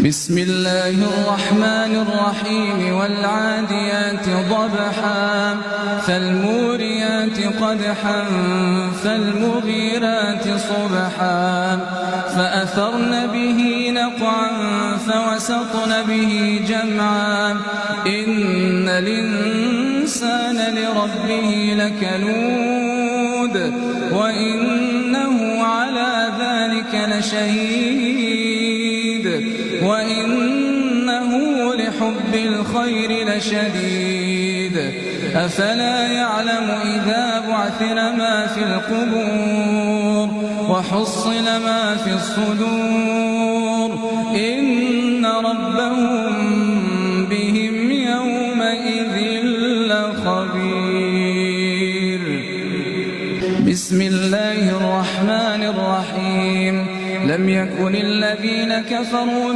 بسم الله الرحمن الرحيم والعاديات ضبحا فالموريات قدحا فالمغيرات صبحا فأثرن به نقعا فوسطن به جمعا إن الإنسان لربه لكنود وإنه على ذلك لشهيد وإنه لحب الخير لشديد أفلا يعلم إذا بعثر ما في القبور وحصل ما في الصدور إن ربهم بهم يومئذ لخبير. بسم الله الرحمن الرحيم لم يكن الذين كفروا